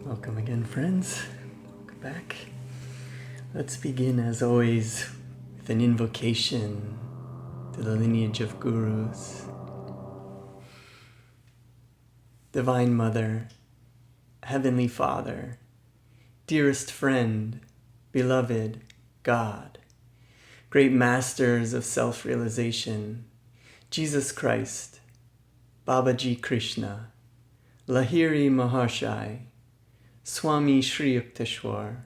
Welcome again, friends. Welcome back. Let's begin, as always, with an invocation to the lineage of gurus. Divine Mother, Heavenly Father, dearest friend, beloved God, great masters of self-realization, Jesus Christ, Babaji Krishna, Lahiri Maharshai, Swami Sri Yukteswar,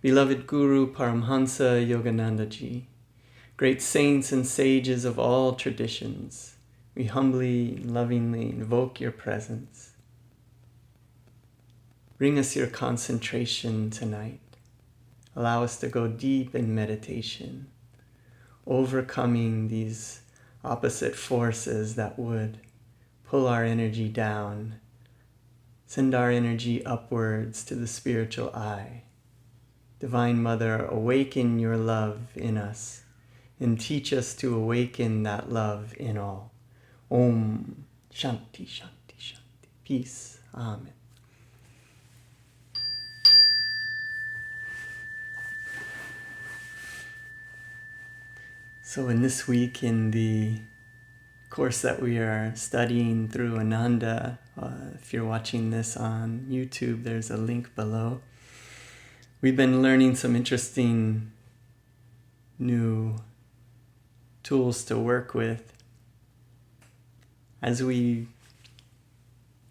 beloved Guru Paramhansa Yogananda ji, great saints and sages of all traditions, we humbly and lovingly invoke your presence. Bring us your concentration tonight. Allow us to go deep in meditation, overcoming these opposite forces that would pull our energy down, send our energy upwards to the spiritual eye. Divine Mother, awaken your love in us and teach us to awaken that love in all. Om Shanti Shanti Shanti. Peace. Amen. So in this week, in the course that we are studying through Ananda, if you're watching this on YouTube, there's a link below. We've been learning some interesting new tools to work with as we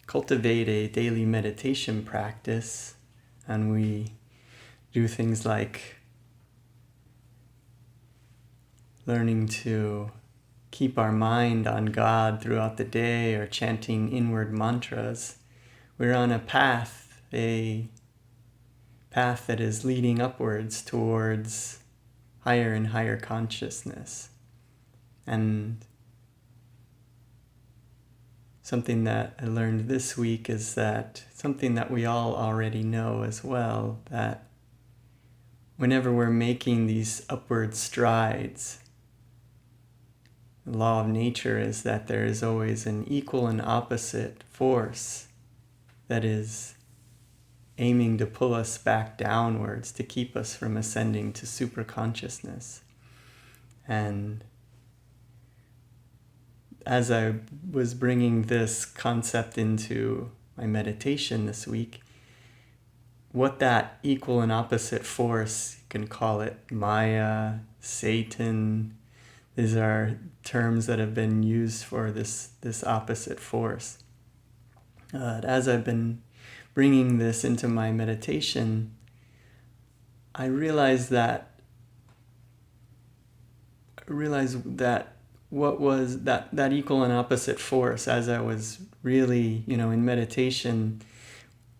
cultivate a daily meditation practice, and we do things like learning to keep our mind on God throughout the day or chanting inward mantras. We're on a path that is leading upwards towards higher and higher consciousness. And something that I learned this week is that something that we all already know as well, that whenever we're making these upward strides, the law of nature is that there is always an equal and opposite force that is aiming to pull us back downwards to keep us from ascending to superconsciousness. And as I was bringing this concept into my meditation this week, what that equal and opposite force, you can call it Maya, Satan, these are terms that have been used for this opposite force. As I've been bringing this into my meditation, I realized that what was that equal and opposite force, as I was really, in meditation,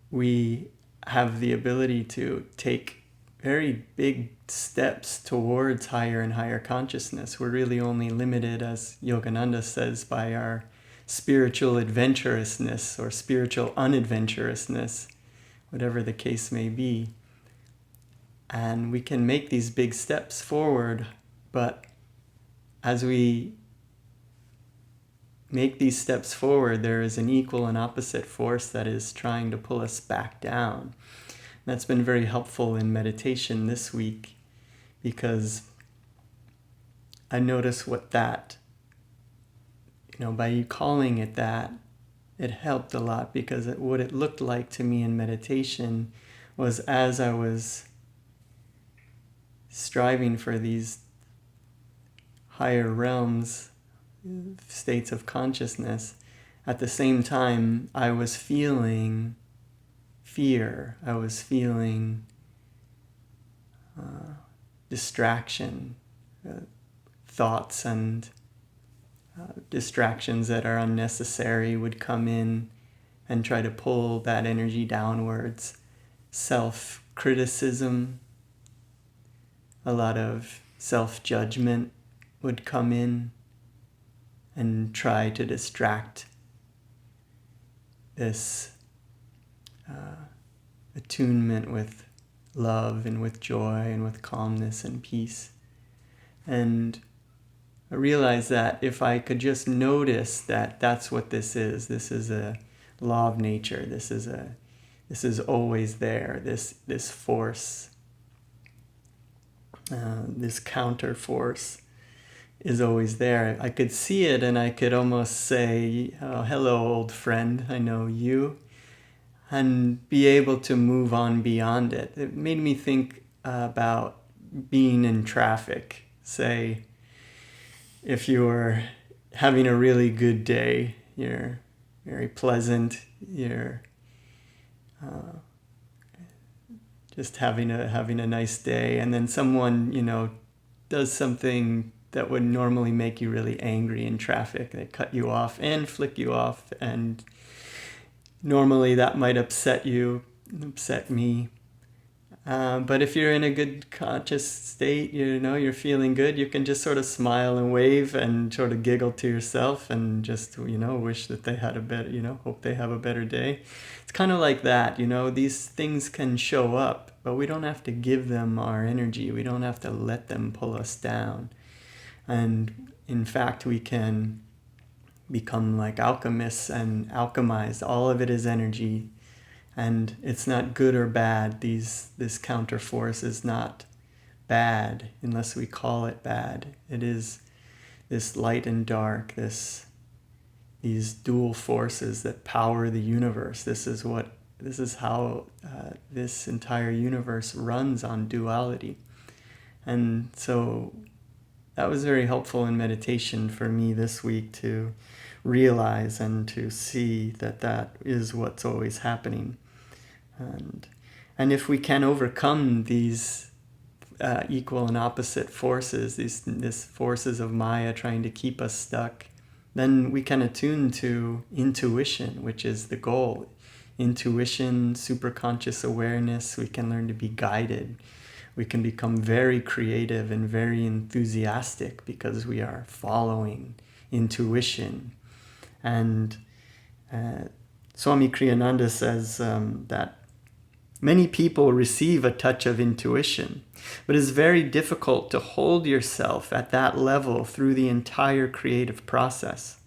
we have the ability to take very big steps towards higher and higher consciousness. We're really only limited, as Yogananda says, by our spiritual adventurousness or spiritual unadventurousness, whatever the case may be. And we can make these big steps forward, but as we make these steps forward, there is an equal and opposite force that is trying to pull us back down. That's been very helpful in meditation this week, because I noticed what that, by calling it that, it helped a lot, because what it looked like to me in meditation was, as I was striving for these higher realms, states of consciousness, at the same time I was feeling fear, I was feeling distraction, thoughts and distractions that are unnecessary would come in and try to pull that energy downwards. Self-criticism, a lot of self-judgment would come in and try to distract this attunement with love and with joy and with calmness and peace. And I realized that if I could just notice that that's what this is a law of nature, this is This is always there, this force, this counter force is always there. I could see it and I could almost say, oh, hello, old friend, I know you, and be able to move on beyond it. It made me think about being in traffic. Say, if you're having a really good day, you're very pleasant, you're just having a nice day, and then someone, does something that would normally make you really angry in traffic. They cut you off and flick you off, and normally that might upset you, upset me. But if you're in a good conscious state, you're feeling good, you can just sort of smile and wave and sort of giggle to yourself and just, wish that they had a better, hope they have a better day. It's kind of like that, these things can show up, but we don't have to give them our energy. We don't have to let them pull us down. And in fact, we can become like alchemists and alchemize. All of it is energy. And it's not good or bad. This counter force is not bad unless we call it bad. It is this light and dark, these dual forces that power the universe. This is how this entire universe runs on duality. And so that was very helpful in meditation for me this week, to realize and to see that is what's always happening. And if we can overcome these equal and opposite forces, these forces of Maya trying to keep us stuck, then we can attune to intuition, which is the goal. Intuition, superconscious awareness, we can learn to be guided. We can become very creative and very enthusiastic because we are following intuition. And Swami Kryananda says that many people receive a touch of intuition, but it's very difficult to hold yourself at that level through the entire creative process.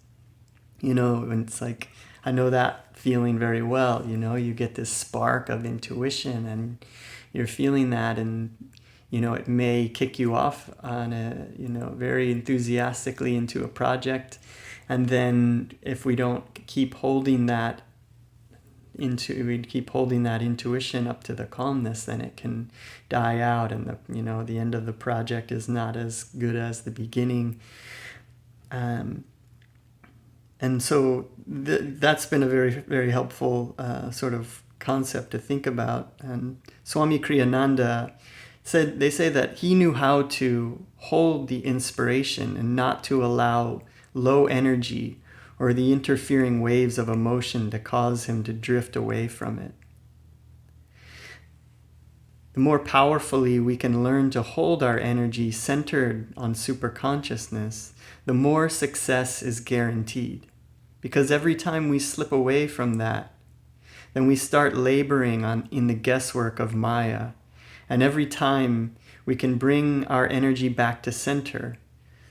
And it's like, I know that feeling very well. You get this spark of intuition and you're feeling that, and it may kick you off on very enthusiastically into a project. And then if we don't keep holding that intuition up to the calmness, then it can die out, and the end of the project is not as good as the beginning. And so that's been a very, very helpful sort of concept to think about. And Swami Kryananda they say that he knew how to hold the inspiration and not to allow low energy or the interfering waves of emotion to cause him to drift away from it. The more powerfully we can learn to hold our energy centered on superconsciousness, the more success is guaranteed. Because every time we slip away from that, then we start laboring in the guesswork of Maya. And every time we can bring our energy back to center,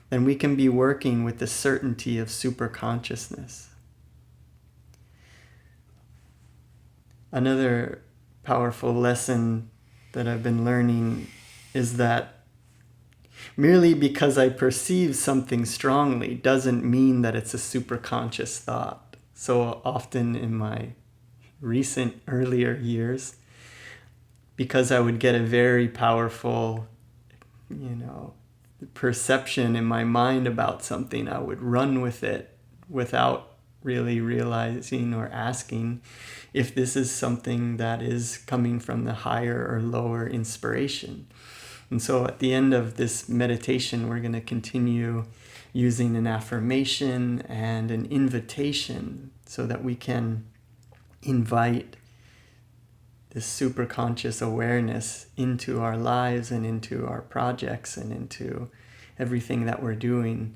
then we can be working with the certainty of superconsciousness. Another powerful lesson that I've been learning is that merely because I perceive something strongly doesn't mean that it's a superconscious thought. So often in my earlier years, because I would get a very powerful, perception in my mind about something, I would run with it without really realizing or asking if this is something that is coming from the higher or lower inspiration. And so at the end of this meditation, we're going to continue using an affirmation and an invitation so that we can invite this superconscious awareness into our lives and into our projects and into everything that we're doing,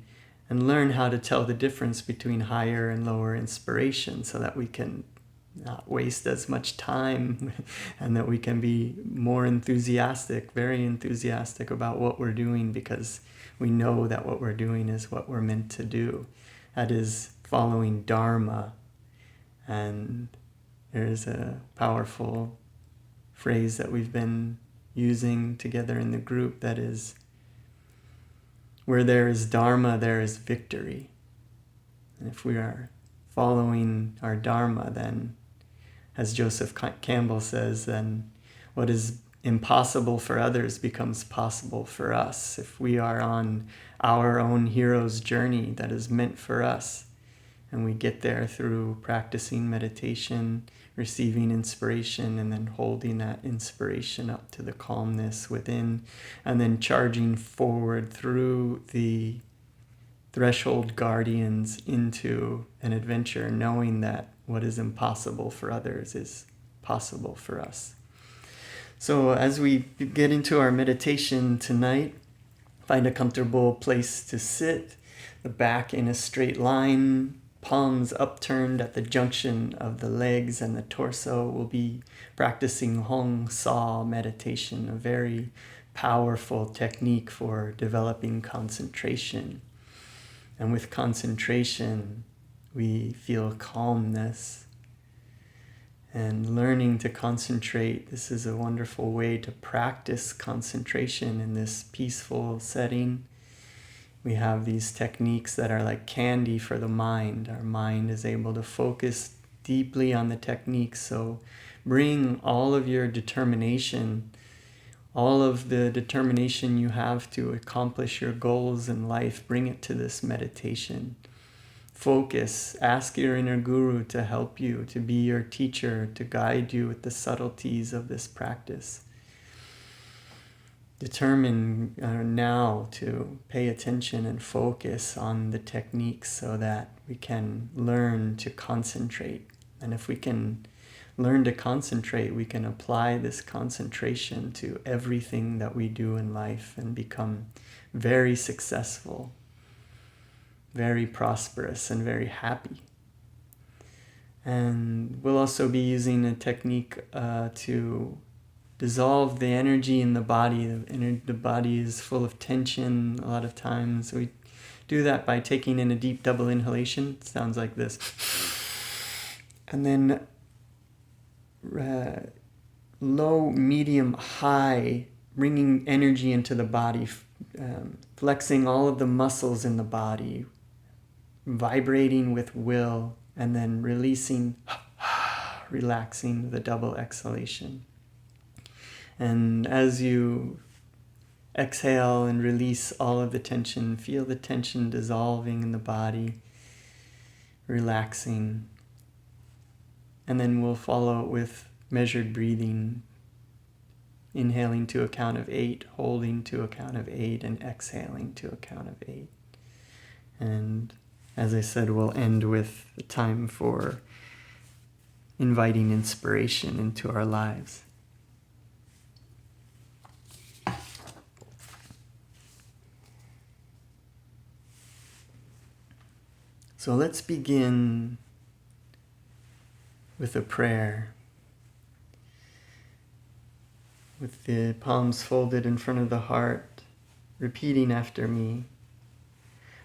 and learn how to tell the difference between higher and lower inspiration so that we can not waste as much time and that we can be more enthusiastic, very enthusiastic about what we're doing, because we know that what we're doing is what we're meant to do. That is following Dharma and There's a powerful phrase that we've been using together in the group that is, where there is Dharma, there is victory. And if we are following our Dharma, then, as Joseph Campbell says, then what is impossible for others becomes possible for us. If we are on our own hero's journey that is meant for us, and we get there through practicing meditation, receiving inspiration, and then holding that inspiration up to the calmness within, and then charging forward through the threshold guardians into an adventure, knowing that what is impossible for others is possible for us. So as we get into our meditation tonight, find a comfortable place to sit, the back in a straight line, palms upturned at the junction of the legs and the torso. We'll be practicing Hong-Sau meditation, a very powerful technique for developing concentration. And with concentration, we feel calmness. And learning to concentrate, this is a wonderful way to practice concentration in this peaceful setting. We have these techniques that are like candy for the mind. Our mind is able to focus deeply on the techniques. So bring all of your determination, all of the determination you have to accomplish your goals in life, bring it to this meditation. Focus, ask your inner guru to help you, to be your teacher, to guide you with the subtleties of this practice. Determine now to pay attention and focus on the techniques so that we can learn to concentrate. And if we can learn to concentrate, we can apply this concentration to everything that we do in life and become very successful, very prosperous, and very happy. And we'll also be using a technique to dissolve the energy in the body. The body is full of tension a lot of times. We do that by taking in a deep double inhalation. It sounds like this. And then low, medium, high, bringing energy into the body, flexing all of the muscles in the body, vibrating with will, and then releasing, relaxing the double exhalation. And as you exhale and release all of the tension, feel the tension dissolving in the body, relaxing. And then we'll follow it with measured breathing, inhaling to a count of 8, holding to a count of 8, and exhaling to a count of 8. And as I said, we'll end with the time for inviting inspiration into our lives. So let's begin with a prayer, with the palms folded in front of the heart, repeating after me.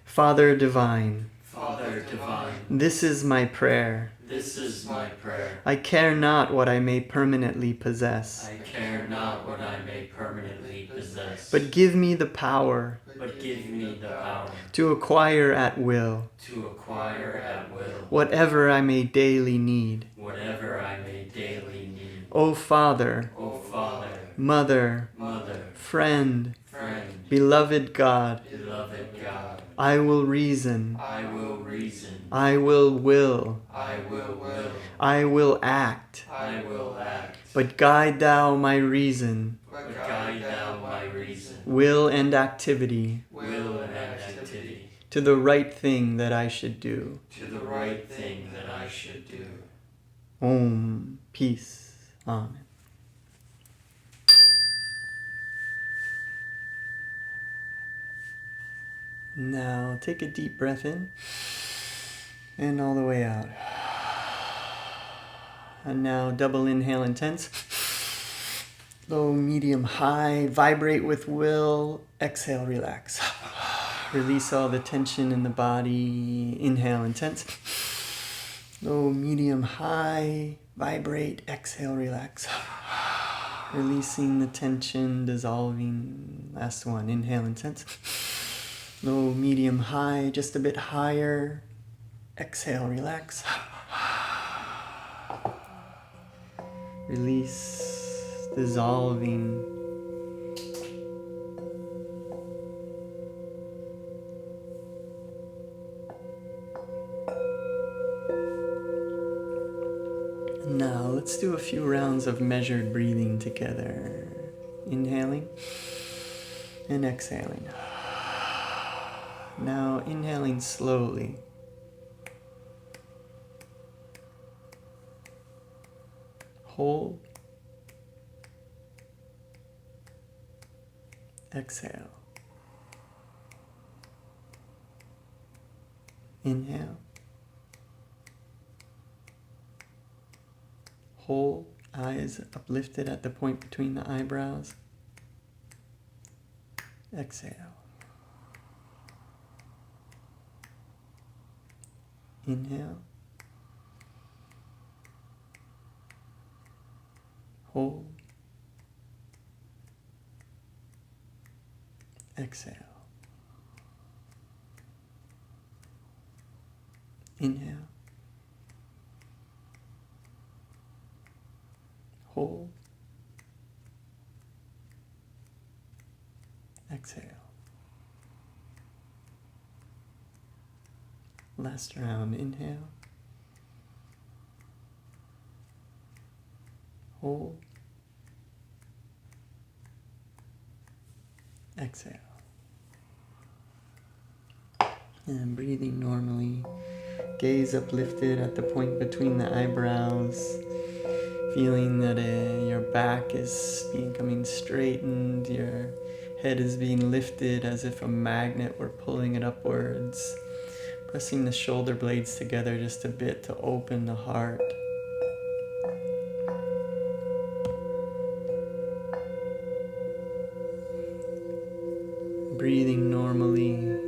Father Divine, Father Divine, this is my prayer. this is my prayer. I care not what I may permanently possess, I care not what I may permanently possess, but give me the power but give me the power to acquire at will to acquire at will whatever I may daily need. whatever I may daily need. O Father, O Father, Mother, Mother, Friend, Friend, beloved God, beloved God, I will reason, I will reason, I will will, I will, I will act, I will act, but guide thou my reason, but guide thou my reason, will and activity will and activity, to the right thing that I should do. to the right thing that I should do. Om, peace, Amen. Now take a deep breath in and all the way out. And now double inhale intense. Low, medium, high. Vibrate with will. Exhale, relax. Release all the tension in the body. Inhale intense. Low, medium, high. Vibrate, exhale, relax. Releasing the tension, dissolving. Last one, inhale, intense. Low, medium, high, just a bit higher. Exhale, relax. Release, dissolving. Now let's do a few rounds of measured breathing together. Inhaling and exhaling. Now inhaling slowly. Hold. Exhale. Inhale. Hold. Eyes uplifted at the point between the eyebrows. Exhale. Inhale. Hold. Exhale. Inhale. Hold. Exhale. Last round. Inhale. Hold. Exhale. And breathing normally. Gaze uplifted at the point between the eyebrows. Feeling that your back is becoming straightened. Your head is being lifted as if a magnet were pulling it upwards. Pressing the shoulder blades together just a bit to open the heart. Breathing normally.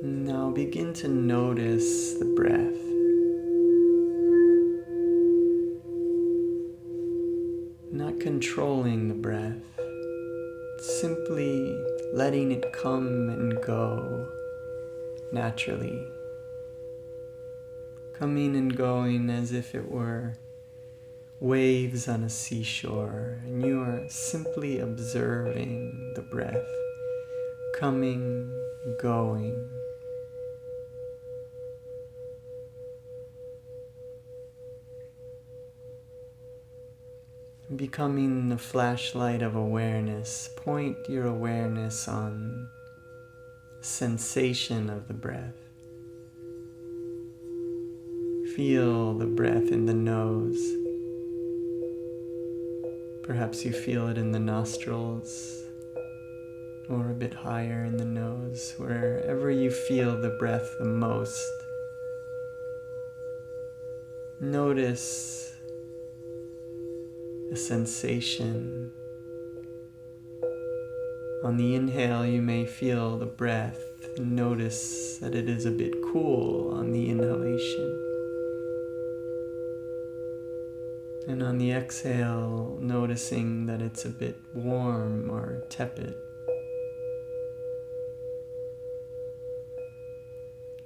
Now begin to notice the breath. Not controlling the breath, simply letting it come and go naturally. Coming and going as if it were waves on a seashore, and you are simply observing the breath, coming, going. Becoming the flashlight of awareness, point your awareness on sensation of the breath. Feel the breath in the nose. Perhaps you feel it in the nostrils or a bit higher in the nose, wherever you feel the breath the most. Notice a sensation. On the inhale, you may feel the breath. Notice that it is a bit cool on the inhalation. And on the exhale, noticing that it's a bit warm or tepid.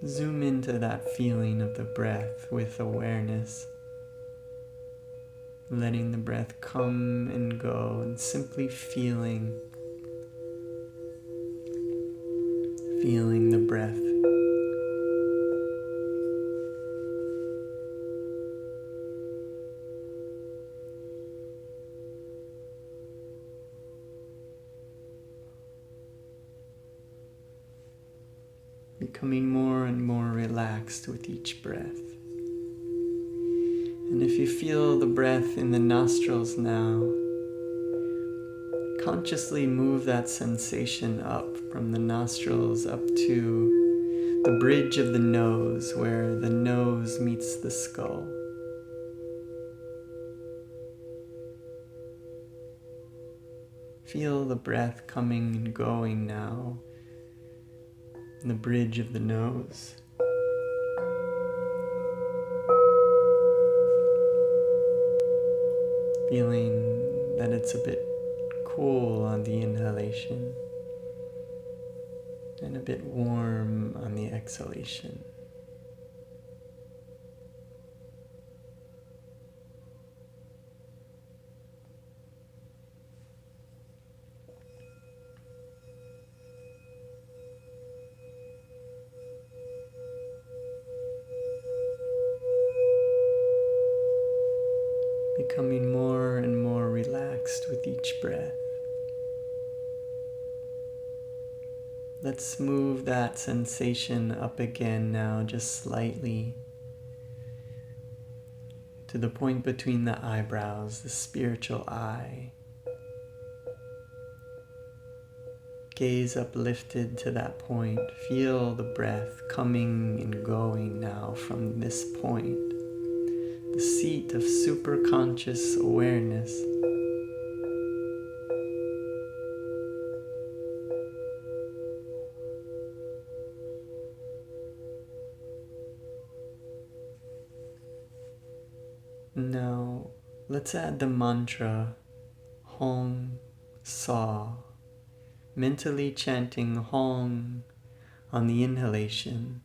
Zoom into that feeling of the breath with awareness. Letting the breath come and go and simply feeling the breath. Becoming more and more relaxed with each breath. And if you feel the breath in the nostrils now, consciously move that sensation up from the nostrils up to the bridge of the nose, where the nose meets the skull. Feel the breath coming and going now the bridge of the nose. Feeling that it's a bit cool on the inhalation and a bit warm on the exhalation. Becoming more and more relaxed with each breath. Let's move that sensation up again now, just slightly, to the point between the eyebrows, the spiritual eye. Gaze uplifted to that point. Feel the breath coming and going now from this point, the seat of superconscious awareness. Now, let's add the mantra Hong-Sau, mentally chanting Hong on the inhalation,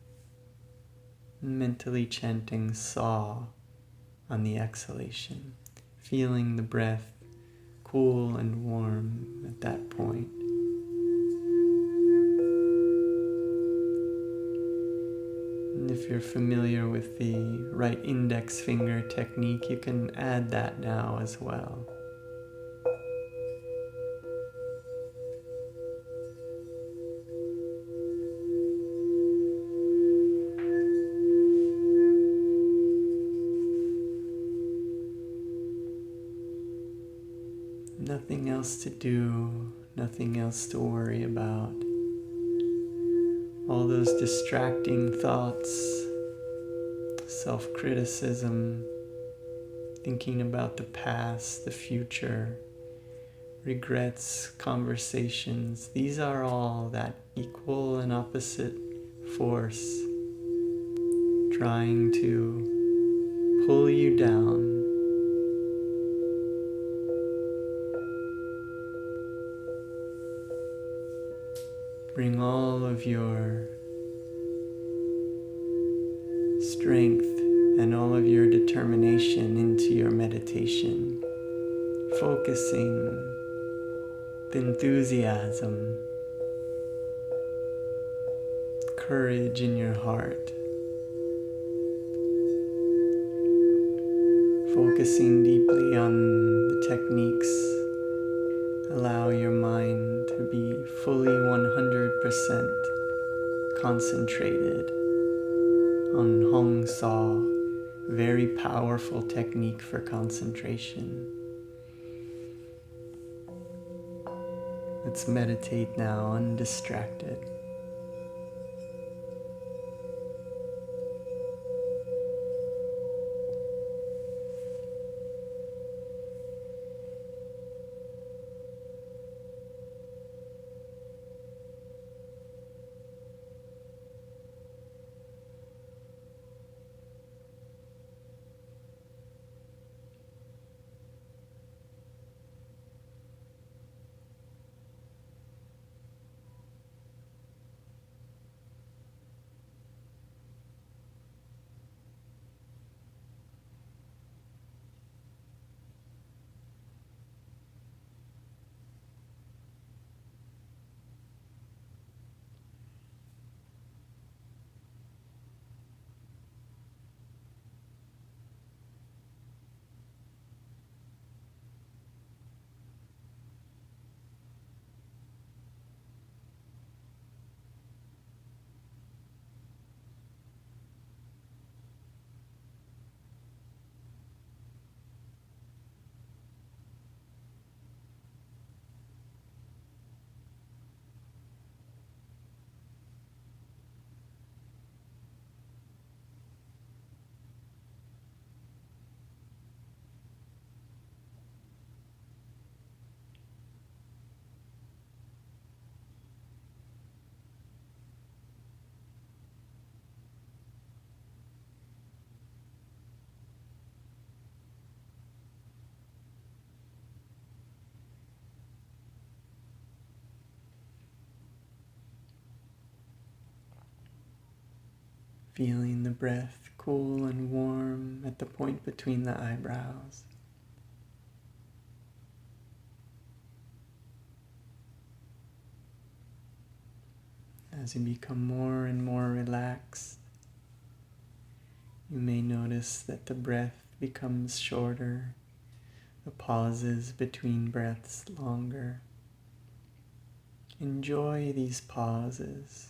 mentally chanting Sa on the exhalation, feeling the breath cool and warm at that point. And if you're familiar with the right index finger technique, you can add that now as well. Nothing else to do, nothing else to worry about. All those distracting thoughts, self-criticism, thinking about the past, the future, regrets, conversations, these are all that equal and opposite force trying to pull you down. Bring all of your strength and all of your determination into your meditation, focusing with enthusiasm, courage in your heart, focusing deeply on the techniques. Allow your mind to be fully 100% concentrated on Hong-Sau, very powerful technique for concentration. Let's meditate now, undistracted. feeling the breath cool and warm at the point between the eyebrows. As you become more and more relaxed, you may notice that the breath becomes shorter, the pauses between breaths longer. Enjoy these pauses.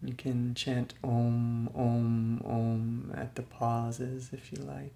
You can chant Om, Om, Om at the pauses if you like.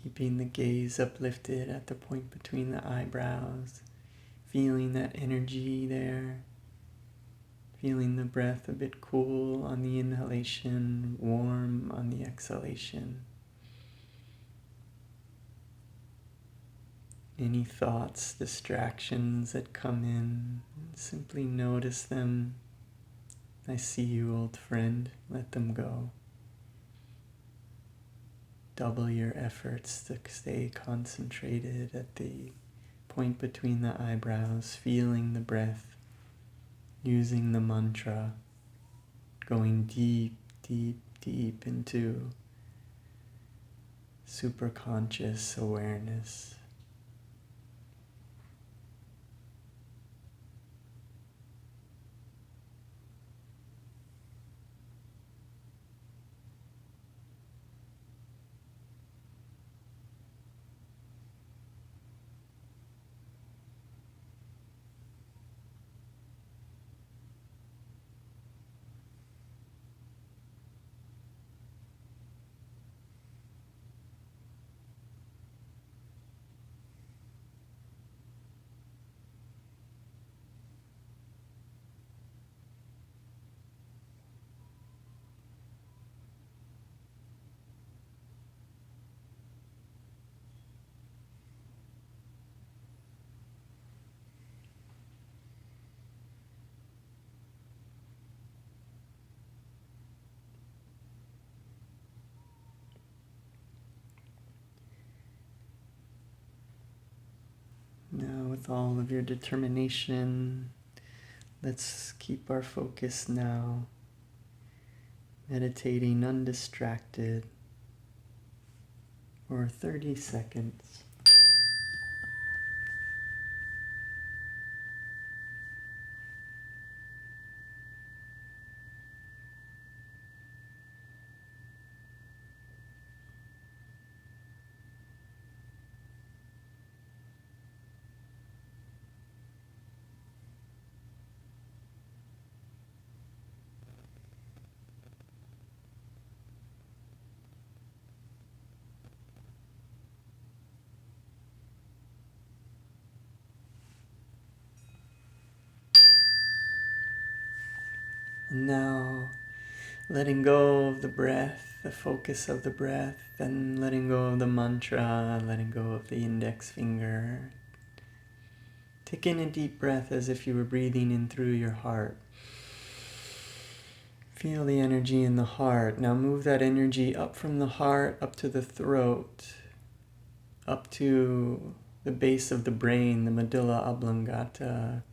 Keeping the gaze uplifted at the point between the eyebrows, feeling that energy there, feeling the breath a bit cool on the inhalation, warm on the exhalation. Any thoughts, distractions that come in, simply notice them. I see you, old friend, let them go. Double your efforts to stay concentrated at the point between the eyebrows, feeling the breath, using the mantra, going deep, deep, deep into superconscious awareness. Now, with all of your determination, let's keep our focus now, meditating undistracted for 30 seconds. And now, letting go of the breath, the focus of the breath, and letting go of the mantra, letting go of the index finger. Take in a deep breath as if you were breathing in through your heart. Feel the energy in the heart. Now move that energy up from the heart, up to the throat. up to the base of the brain, the medulla oblongata,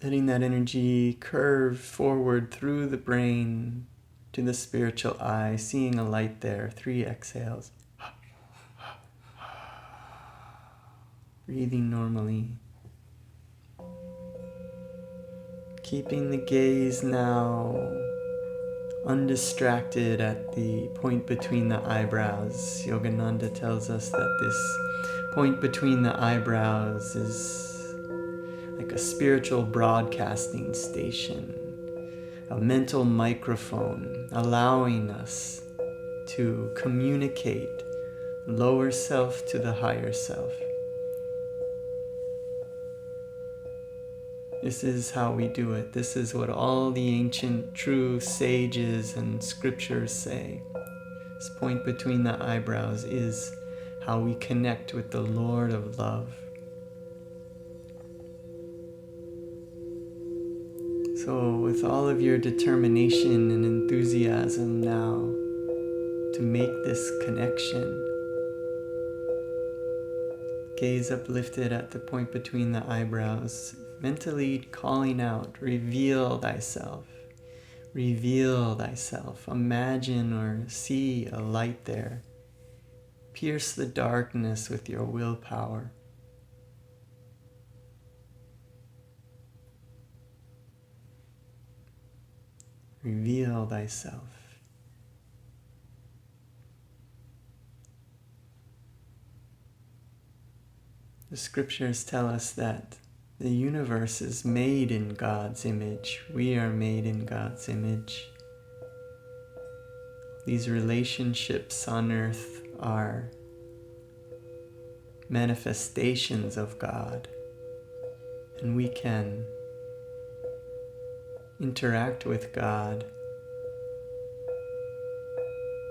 letting that energy curve forward through the brain to the spiritual eye, seeing a light there. 3 exhales. Breathing normally. Keeping the gaze now undistracted at the point between the eyebrows. Yogananda tells us that this point between the eyebrows is like a spiritual broadcasting station, a mental microphone allowing us to communicate lower self to the higher self. This is how we do it. This is what all the ancient true sages and scriptures say. This point between the eyebrows is how we connect with the Lord of love. So with all of your determination and enthusiasm now to make this connection, gaze uplifted at the point between the eyebrows, mentally calling out, reveal thyself, reveal thyself. Imagine or see a light there. Pierce the darkness with your willpower. Reveal thyself. The scriptures tell us that the universe is made in God's image. We are made in God's image. These relationships on earth are manifestations of God, and we can interact with God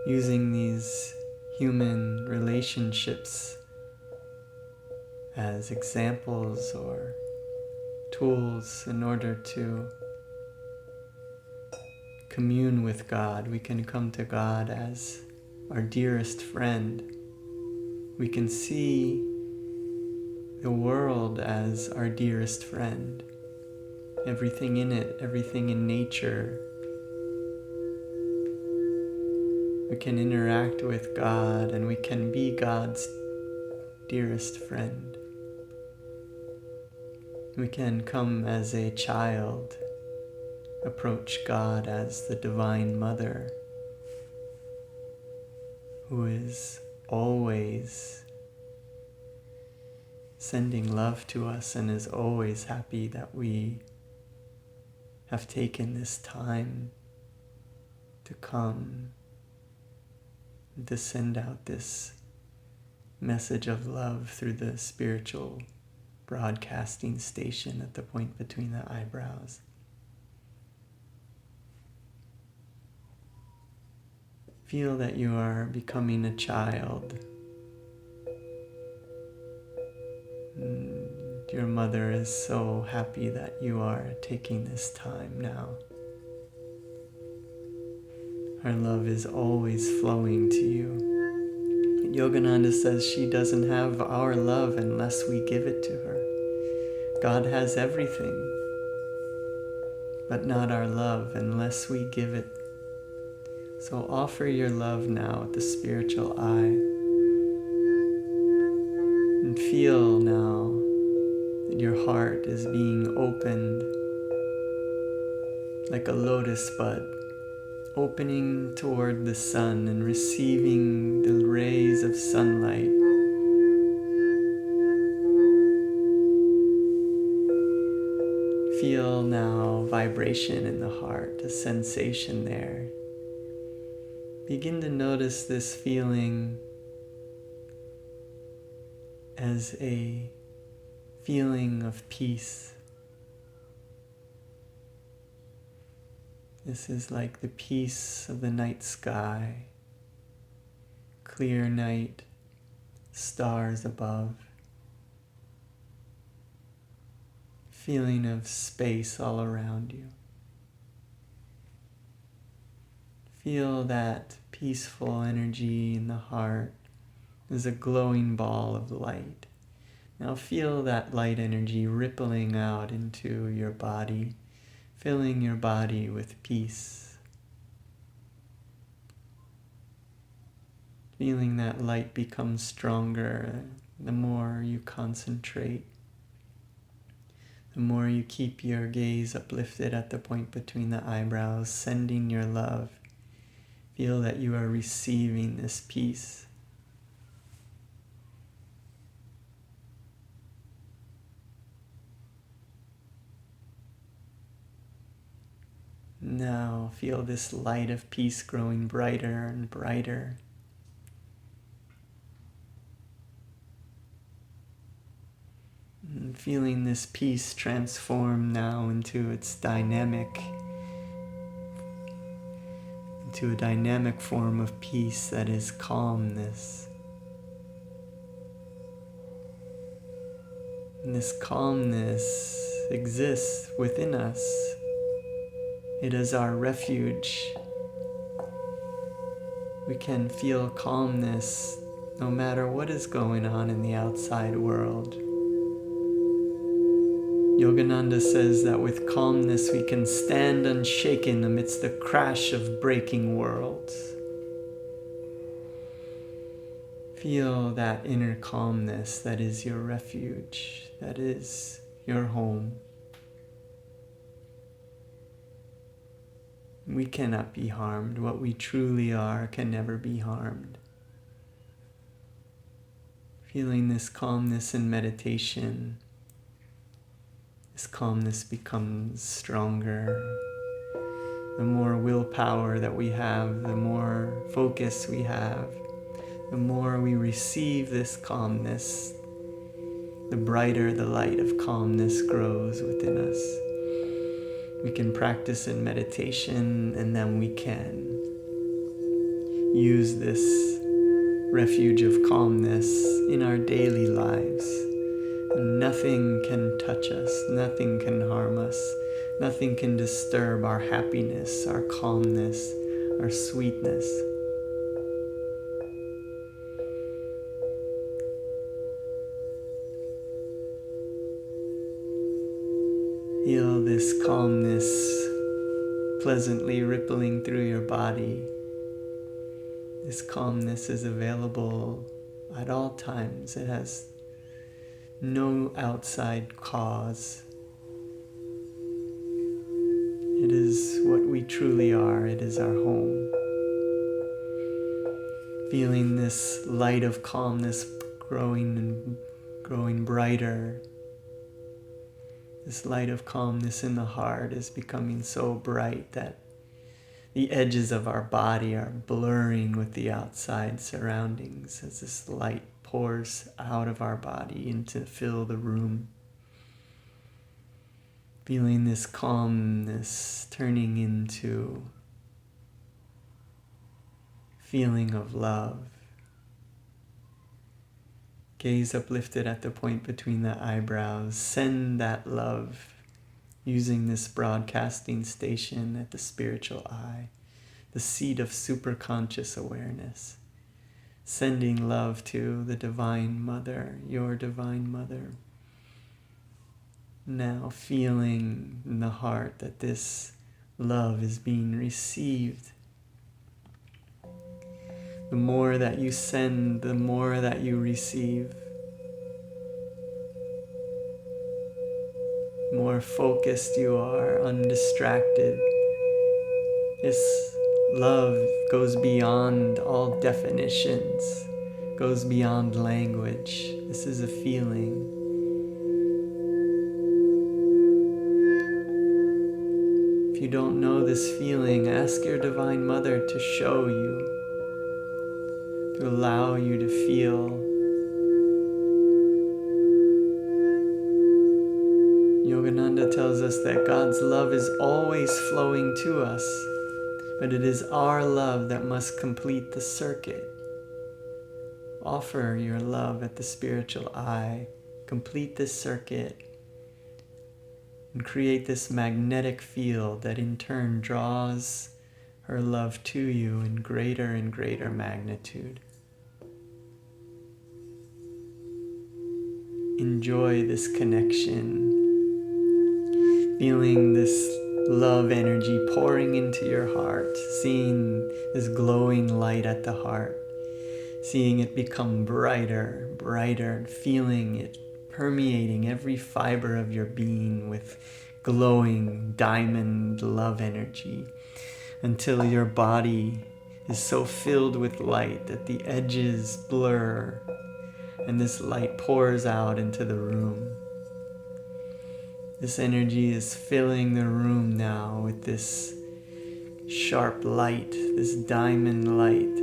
using these human relationships as examples or tools in order to commune with God. We can come to God as our dearest friend. We can see the world as our dearest friend. Everything in it, everything in nature. We can interact with God and we can be God's dearest friend. We can come as a child, approach God as the Divine Mother, who is always sending love to us and is always happy that we have taken this time to come and to send out this message of love through the spiritual broadcasting station at the point between the eyebrows. Feel that you are becoming a child. Your mother is so happy that you are taking this time now. Her love is always flowing to you. Yogananda says she doesn't have our love unless we give it to her. God has everything, but not our love unless we give it. So offer your love now at the spiritual eye. And feel now that your heart is being opened like a lotus bud, opening toward the sun and receiving the rays of sunlight. Feel now vibration in the heart, a sensation there. Begin to notice this feeling as a feeling of peace. This is like the peace of the night sky, clear night, stars above. Feeling of space all around you. Feel that peaceful energy in the heart is a glowing ball of light. Now feel that light energy rippling out into your body, filling your body with peace. Feeling that light become stronger the more you concentrate, the more you keep your gaze uplifted at the point between the eyebrows, sending your love. Feel that you are receiving this peace. Now feel this light of peace growing brighter and brighter. And feeling this peace transform now into a dynamic form of peace that is calmness. And this calmness exists within us. It is our refuge. We can feel calmness no matter what is going on in the outside world. Yogananda says that with calmness we can stand unshaken amidst the crash of breaking worlds. Feel that inner calmness that is your refuge, that is your home. We cannot be harmed. What we truly are can never be harmed. Feeling this calmness in meditation, this calmness becomes stronger. The more willpower that we have, the more focus we have, the more we receive this calmness, the brighter the light of calmness grows within us. We can practice in meditation, and then we can use this refuge of calmness in our daily lives. Nothing can touch us, nothing can harm us, nothing can disturb our happiness, our calmness, our sweetness. Feel this calmness pleasantly rippling through your body. This calmness is available at all times. It has no outside cause. It is what we truly are. It is our home. Feeling this light of calmness growing brighter. This light of calmness in the heart is becoming so bright that the edges of our body are blurring with the outside surroundings as this light pours out of our body to fill the room. Feeling this calmness turning into feeling of love. Gaze uplifted at the point between the eyebrows. Send that love using this broadcasting station at the spiritual eye, the seat of superconscious awareness. Sending love to the Divine Mother, your Divine Mother. Now feeling in the heart that this love is being received. The more that you send, the more that you receive. The more focused you are, undistracted. This love goes beyond all definitions, goes beyond language. This is a feeling. If you don't know this feeling, ask your Divine Mother to show you, to allow you to feel. Yogananda tells us that God's love is always flowing to us, but it is our love that must complete the circuit. Offer your love at the spiritual eye, complete this circuit, and create this magnetic field that in turn draws her love to you in greater and greater magnitude. enjoy this connection, feeling this love energy pouring into your heart, seeing this glowing light at the heart, seeing it become brighter, brighter, and feeling it permeating every fiber of your being with glowing diamond love energy, until your body is so filled with light that the edges blur and this light pours out into the room. This energy is filling the room now with this sharp light, this diamond light.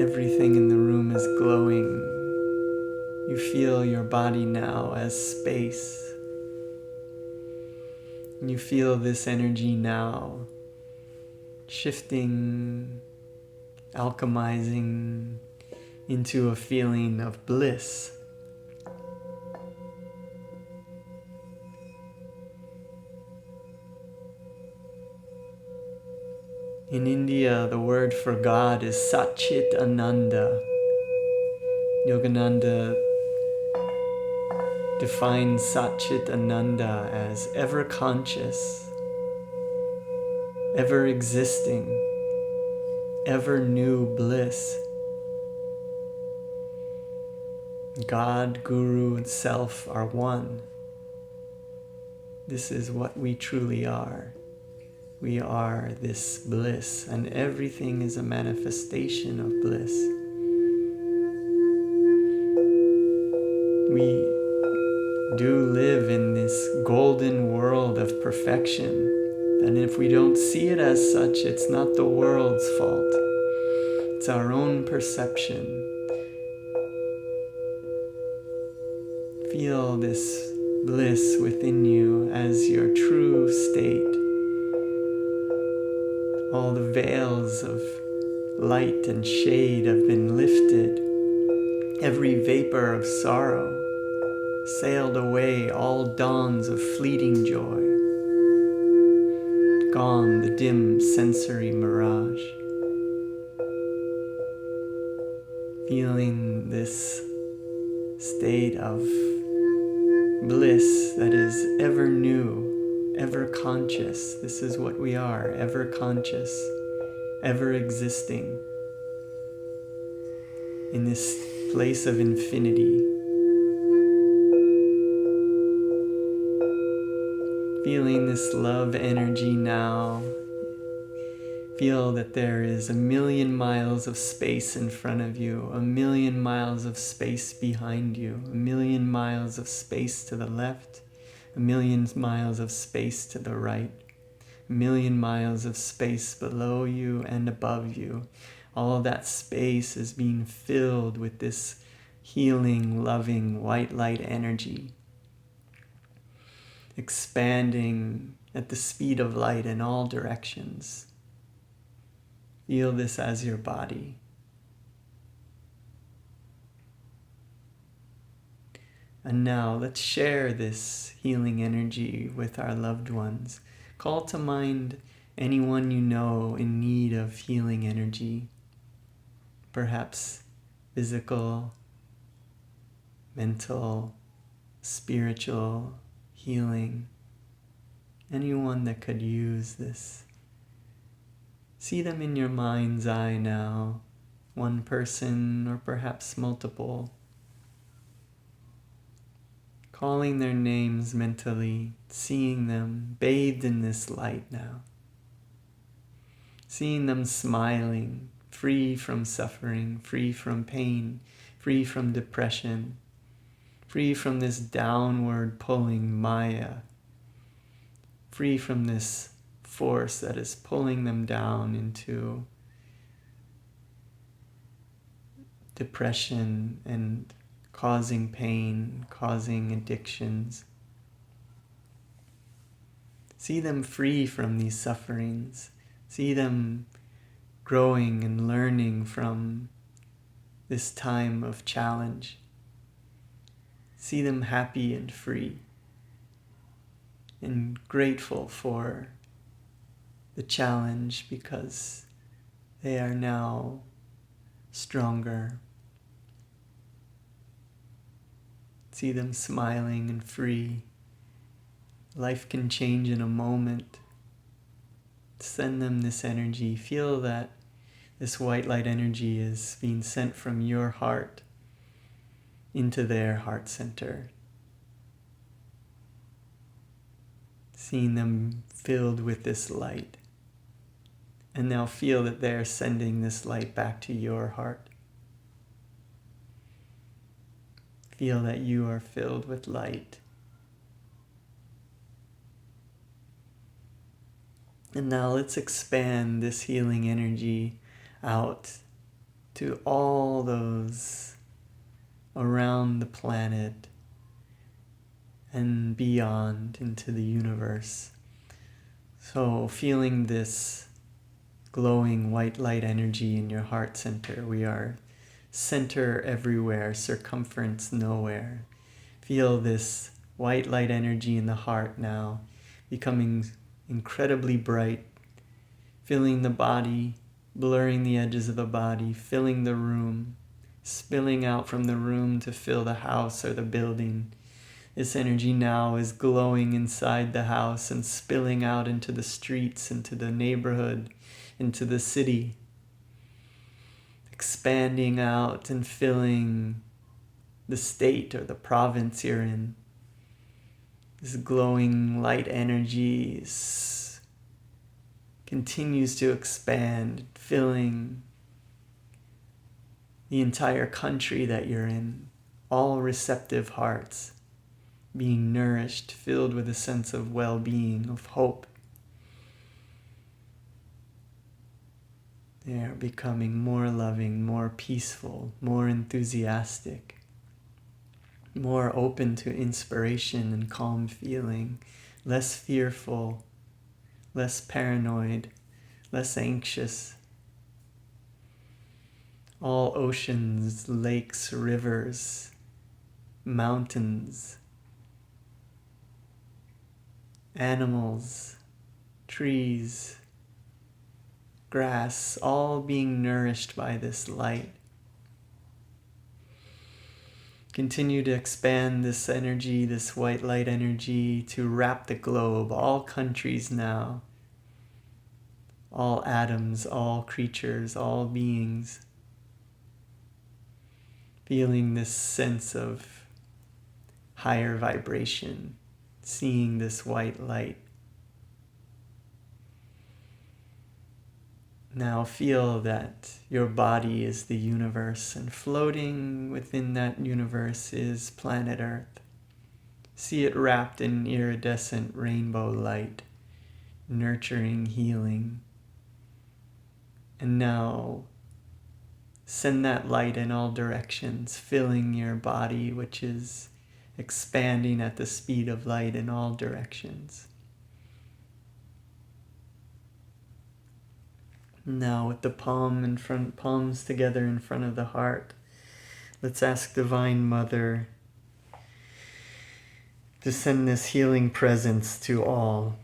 Everything in the room is glowing. You feel your body now as space. And you feel this energy now shifting, alchemizing into a feeling of bliss. In India, the word for God is Sachit Ananda. Yogananda defines Sachit Ananda as ever conscious, ever existing, ever new bliss. God, Guru, and Self are one. This is what we truly are. We are this bliss, and everything is a manifestation of bliss. We do live in this golden world of perfection, and if we don't see it as such, it's not the world's fault. It's our own perception. Feel this bliss within you as your true state. All the veils of light and shade have been lifted. Every vapor of sorrow sailed away, all dawns of fleeting joy. Gone the dim sensory mirage. Feeling this state of bliss that is ever new, ever conscious. This is what we are, ever conscious, ever existing in this place of infinity. Feeling this love energy now. Feel that there is 1,000,000 miles of space in front of you, 1,000,000 miles of space behind you, 1,000,000 miles of space to the left, 1,000,000 miles of space to the right, 1,000,000 miles of space below you and above you. All of that space is being filled with this healing, loving, white light energy, expanding at the speed of light in all directions. Feel this as your body. And now let's share this healing energy with our loved ones. Call to mind anyone you know in need of healing energy. Perhaps physical, mental, spiritual healing. Anyone that could use this. See them in your mind's eye now, one person or perhaps multiple. Calling their names mentally, seeing them bathed in this light now. Seeing them smiling, free from suffering, free from pain, free from depression, free from this downward pulling Maya, free from this force that is pulling them down into depression and causing pain, causing addictions. See them free from these sufferings. See them growing and learning from this time of challenge. See them happy and free and grateful for the challenge, because they are now stronger. See them smiling and free. Life can change in a moment. Send them this energy. Feel that this white light energy is being sent from your heart into their heart center. Seeing them filled with this light. And now feel that they're sending this light back to your heart. Feel that you are filled with light. And now let's expand this healing energy out to all those around the planet and beyond into the universe. So feeling this glowing white light energy in your heart center. We are center everywhere, circumference nowhere. Feel this white light energy in the heart now becoming incredibly bright, filling the body, blurring the edges of the body, filling the room, spilling out from the room to fill the house or the building. This energy now is glowing inside the house and spilling out into the streets, into the neighborhood, into the city, expanding out and filling the state or the province you're in. This glowing light energy continues to expand, filling the entire country that you're in. All receptive hearts being nourished, filled with a sense of well-being, of hope. They are becoming more loving, more peaceful, more enthusiastic, more open to inspiration and calm feeling, less fearful, less paranoid, less anxious. All oceans, lakes, rivers, mountains, animals, trees, grass, all being nourished by this light. Continue to expand this energy, this white light energy, to wrap the globe, all countries now, all atoms, all creatures, all beings. Feeling this sense of higher vibration, seeing this white light. Now feel that your body is the universe, and floating within that universe is planet Earth. See it wrapped in iridescent rainbow light, nurturing, healing. And now send that light in all directions, filling your body, which is expanding at the speed of light in all directions. Now with the palms together in front of the heart, let's ask Divine Mother to send this healing presence to all.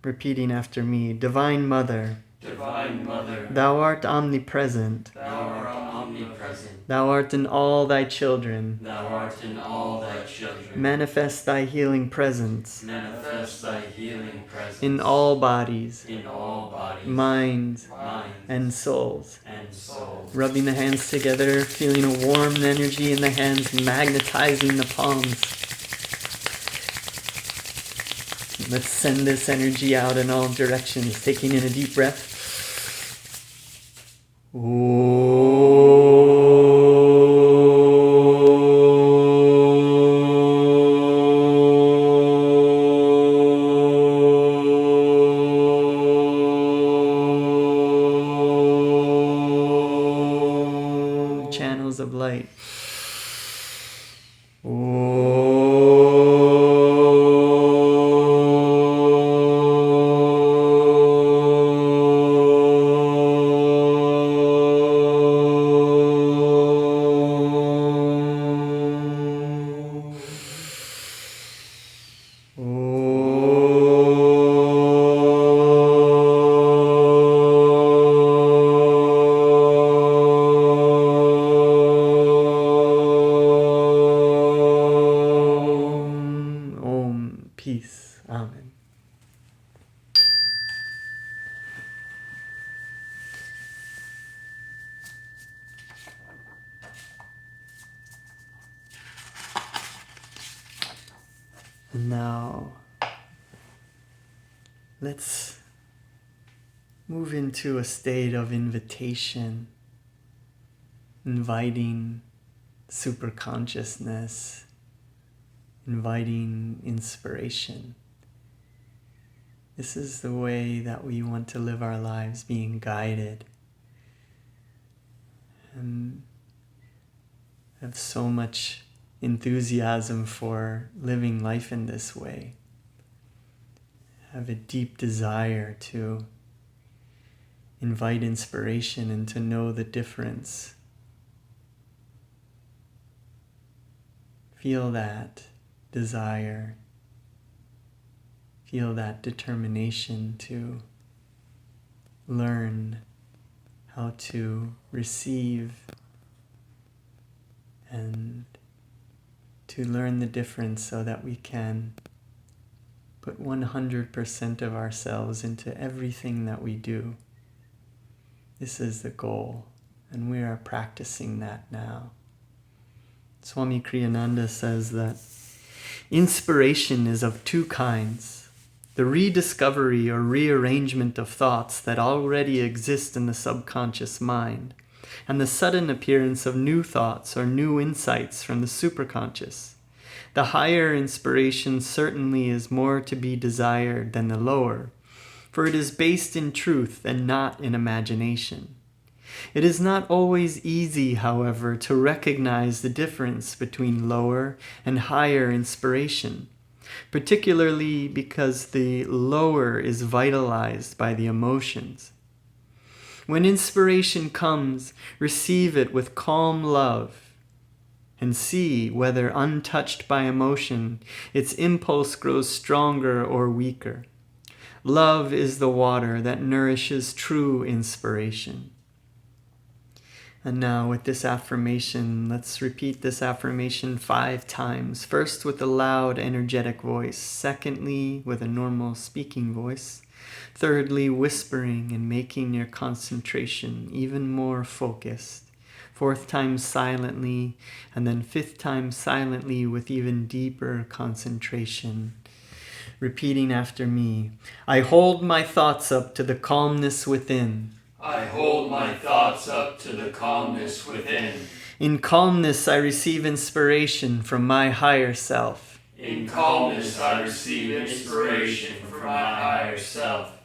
Repeating after me, Divine Mother, Divine Mother, Thou art omnipresent, Thou art omnipresent. Thou art in all Thy children. Thou art in all Thy children. Manifest Thy healing presence Manifest Thy healing presence in all bodies, in all bodies, minds, minds, and souls. and souls. Rubbing the hands together, feeling a warm energy in the hands, magnetizing the palms. Let's send this energy out in all directions, taking in a deep breath. Channels of light. And now, let's move into a state of invitation, inviting superconsciousness, inviting inspiration. This is the way that we want to live our lives, being guided. And have so much enthusiasm for living life in this way. Have a deep desire to invite inspiration and to know the difference. Feel that desire. Feel that determination to learn how to receive and to learn the difference so that we can put 100% of ourselves into everything that we do. This is the goal, and we are practicing that now. Swami Kryananda says that inspiration is of two kinds: the rediscovery or rearrangement of thoughts that already exist in the subconscious mind, and the sudden appearance of new thoughts or new insights from the superconscious. The higher inspiration certainly is more to be desired than the lower, for it is based in truth and not in imagination. It is not always easy, however, to recognize the difference between lower and higher inspiration, particularly because the lower is vitalized by the emotions. When inspiration comes, receive it with calm love and see whether, untouched by emotion, its impulse grows stronger or weaker. Love is the water that nourishes true inspiration. And now with this affirmation, let's repeat this affirmation 5 times. First with a loud, energetic voice. Secondly, with a normal speaking voice. Thirdly, whispering and making your concentration even more focused. 4th time silently, and then 5th time silently with even deeper concentration. Repeating after me. I hold my thoughts up to the calmness within. I hold my thoughts up to the calmness within. In calmness I receive inspiration from my higher self. In calmness I receive inspiration from my higher self.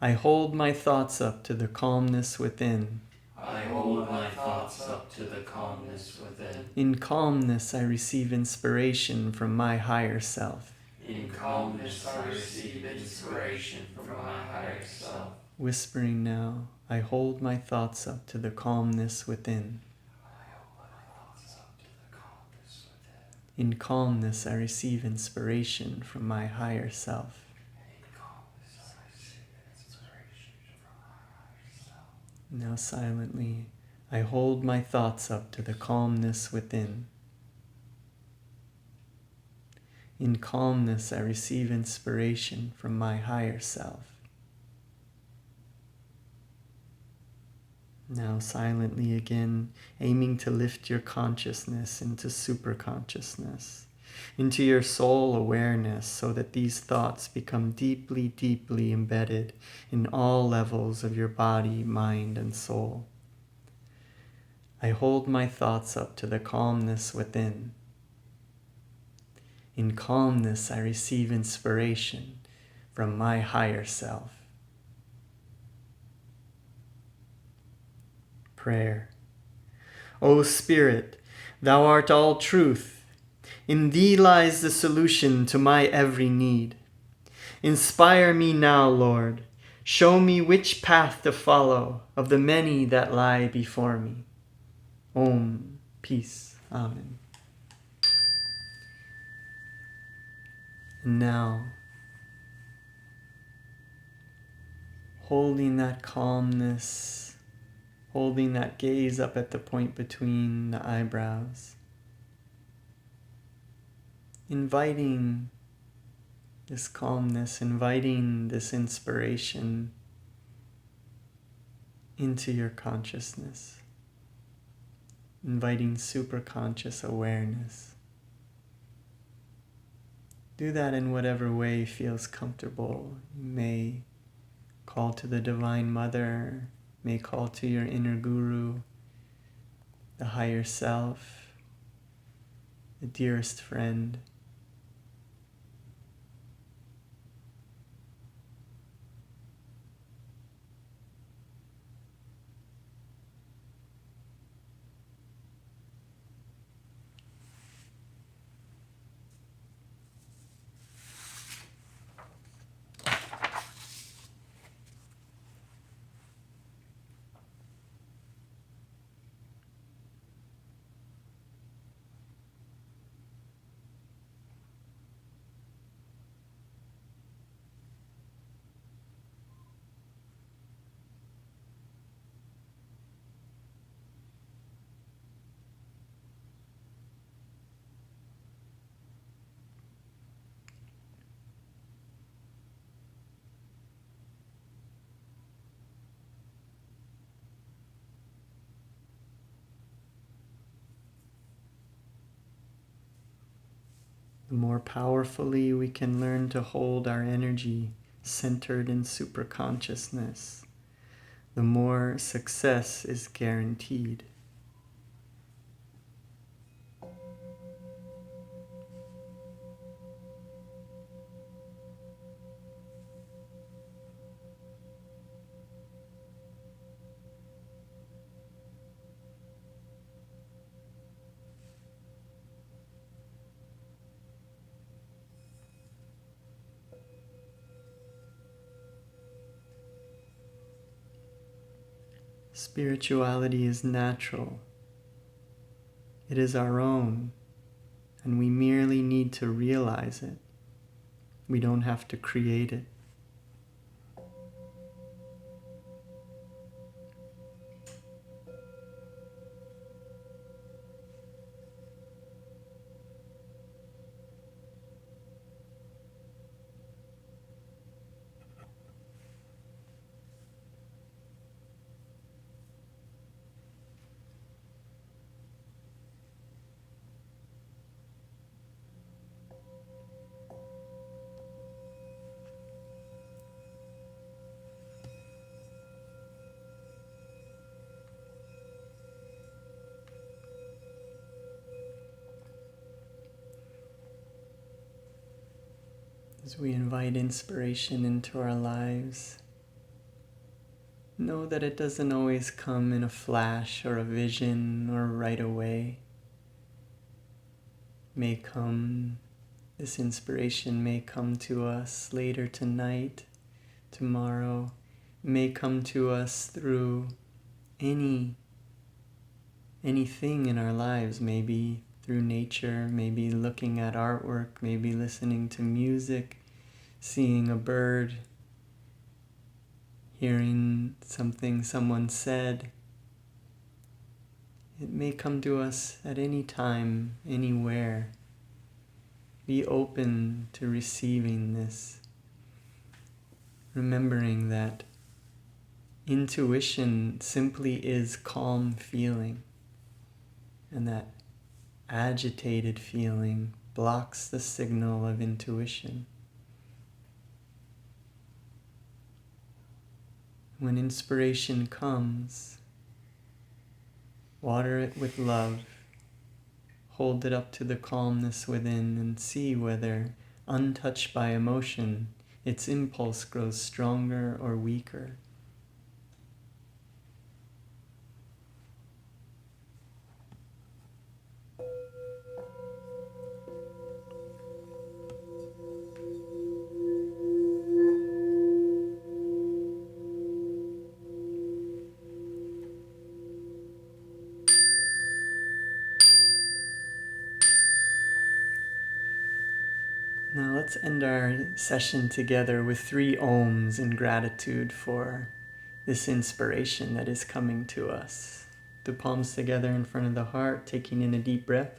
I hold my thoughts up to the calmness within. I hold my thoughts up to the calmness within. In calmness I receive inspiration from my higher self. In calmness I receive inspiration from my higher self. Whispering now, I hold my thoughts up to the calmness within. I hold my thoughts up to the calmness within. In calmness I receive inspiration from my higher self. In calmness I receive inspiration from my higher self. Now silently, I hold my thoughts up to the calmness within. In calmness I receive inspiration from my higher self. Now silently again, aiming to lift your consciousness into superconsciousness, into your soul awareness, so that these thoughts become deeply, deeply embedded in all levels of your body, mind, and soul. I hold my thoughts up to the calmness within. In calmness I receive inspiration from my higher self. Prayer. O Spirit, Thou art all truth. In Thee lies the solution to my every need. Inspire me now, Lord. Show me which path to follow of the many that lie before me. Om. Peace. Amen. And now, holding that calmness, holding that gaze up at the point between the eyebrows, inviting this calmness, inviting this inspiration into your consciousness, inviting superconscious awareness. Do that in whatever way feels comfortable. You may call to the Divine Mother, may call to your inner guru, the higher self, the dearest friend. The more powerfully we can learn to hold our energy centered in superconsciousness, the more success is guaranteed. Spirituality is natural. It is our own, and we merely need to realize it. We don't have to create it. As we invite inspiration into our lives, know that it doesn't always come in a flash or a vision or right away. This inspiration may come to us later tonight, tomorrow, may come to us through anything in our lives, maybe through nature, maybe looking at artwork, maybe listening to music, seeing a bird, hearing something someone said. It may come to us at any time, anywhere. Be open to receiving this, remembering that intuition simply is calm feeling, and that agitated feeling blocks the signal of intuition. When inspiration comes, water it with love, hold it up to the calmness within, and see whether, untouched by emotion, its impulse grows stronger or weaker. Now let's end our session together with 3 ohms in gratitude for this inspiration that is coming to us. The palms together in front of the heart, taking in a deep breath.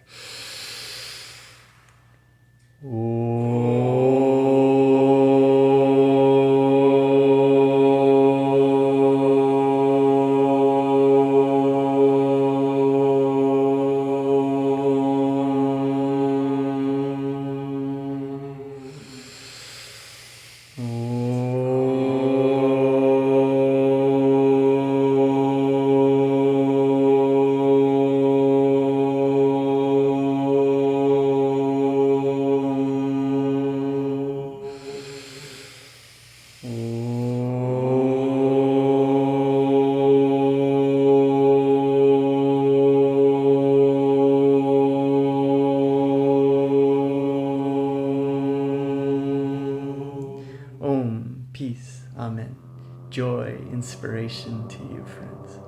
Amen. Joy, inspiration to you, friends.